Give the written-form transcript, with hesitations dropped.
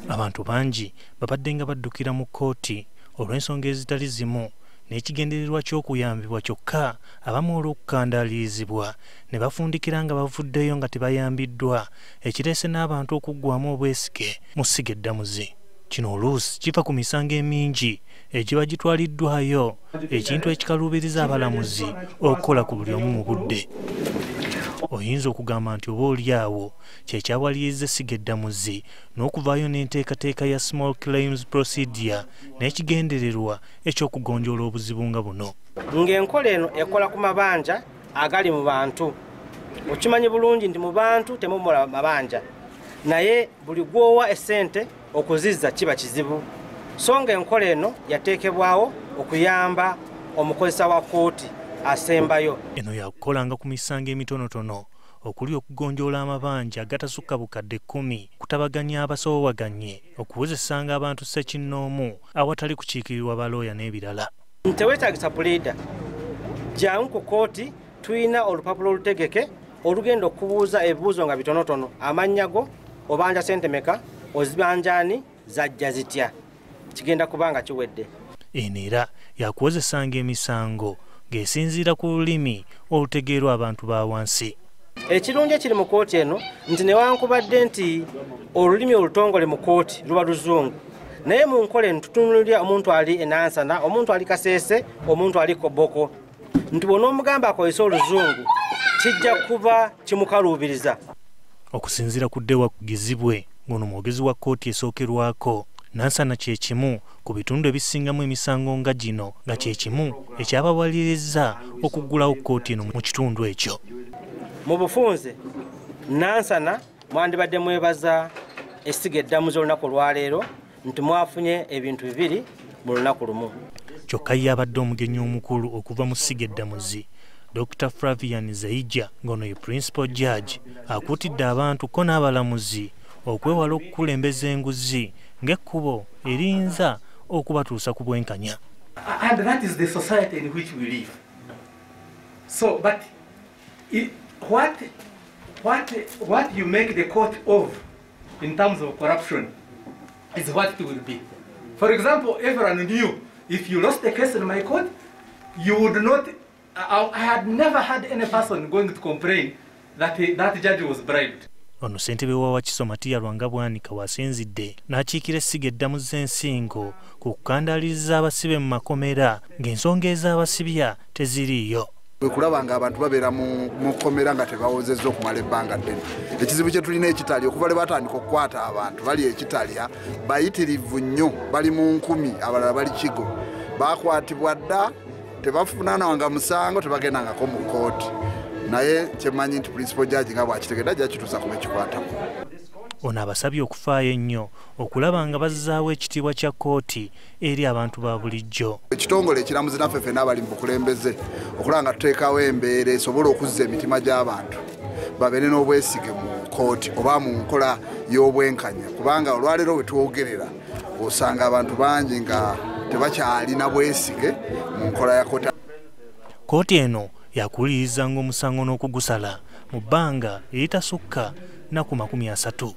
Abantu bangi babadde nga baddukira mu kkooti olw'ensonga ezitali zimu n'ekigendererwa ky'okuyambibwa kyokka abamu olw'okukandalirizibwa ne bafundikira nga bavuddeyo nga tebayambiddwa ekireese n'abantu okuggwamu obwesige mu ssiga eddamuzi. Kino oluusi kiva ku misango emingi egiba gitwaliddwayo ekintu ekikaluubiriza abalamuzi okukola ku buli omu mu budde. Oyinza okugamba nti oba oli awo kyekyawaliriza essiga eddamuzi n'okuvaayo n'enteekateeka ya small claims procedure n'ekigendererwa ekyokugonjoola obuzibu nga buno. Ng'enkola eno ekola ku mabanja agali mu bantu. Okimanyi bulungi nti mu bantu temubula mabanja, naye buli gwowa essente okuzizza kiba kizibu. So ng'enkola eno yateekebwawo okuyamba omukozesa wa kkooti asembayo. Eno yakukolanga ku misango emitonotono okuli okugonjoola amabanja agatasukka bukadde 10, kutabaganya abasoowaganye, okuwozesanga abantu ssekinnoomu awatali kukiikirirwa balooya n'ebirala. Teweetaagisa puliida. Jangu ku kkooti tulina olupapula olutegeke olugenda okubuuza ebibuuzo nga bitonotono. Amannya go, obanja sente meka, ozibanjaani, zajja zitya. Kigenda kubanga kiwedde. Eno era yakuwozesanga emisango ng'esinziira ku lulimi olutegeerwa abantu ba wansi. Ekirungi ekiri mu kkooti eno nti newankubadde nti olulimi olutongole mu kkooti luba Luzungu, naye mu nkola eno tutunulira omuntu ali e Nansana, omuntu ali Kaseese, omuntu ali Koboko, nti bw'onoomugamba akozesa Oluzungu kijja kuba kimukaluubiriza. Okusinziira ku ddewa kugizibwe ng'ono mwogezi wa kkooti esookerwako, Nansana kye kimu ku bitundu ebisingamu emisango nga gino nga kye kimu ekyabawaliriza okuggulawo kkooti eno mu kitundu ekyo. Mu bufunze Nansana mwandibadde mwebaza essiga eddamuzi olunaku olwaleero nti mwafunye ebintu bibiri mu lunaku lumu. Kyokka ye abadde omugenyi omukulu okuva mu ssiga eddamuzi, Dr. Flavian Zaija ng'ono ye principal judge akuutidde abantu ko n'abalamuzi okwewala okukulembeza enguzi ng'ekkubo erinza okubatuusa ku bwenkanya. And that is the society in which we live. So, but what you make the court of in terms of corruption is what it will be. For example, everyone knew if you lost the case in my court, you would not. I had never had any person going to complain that that judge was bribed. Ono ssentebe wa Wakiso Matiya Lwangabwanika wasinzidde n'akiikira essiga eddamuzi ensingo ku kukandaliriza abasibe mu makomera ng'ensonga ez'abasibya teziriiyo. Bwe kulaba nga abantu babeera mu kkomera nga tebawozezza okumala ebbanga ddene. Ekizibu kye tulina ekitali okuva lwe batandika okukwata abantu bali ekitalya bayitirivu nnyo, bali mu 10, abalala bali kigo. Baakwatibwa dda tebafunananga musango tebagendangako mu kkooti. Naye kyemanyi nti principal judge nga bw'akitegedde ajja kituusa ku bekikwatako. Ono abasabye okufaayo ennyo okulaba nga bazzaawo ekitiibwa kya kkooti eri abantu ba bulijjo. Ekitongole ekiramuzi naffe ffenna abali mu bukulembeze okulaba nga tuteekawo embeera esobola okuzza emitima gy'abantu babeere n'obwesige mu kkooti oba mu nkola y'obwenkanya, kubanga olwaleero bwe twogerera osanga abantu bangi nga tebakyalina bwesige mu nkola ya kkooti. Kkooti eno yakulirizanga omusango n'okugusala mu bbanga eritasukka nnaku 30.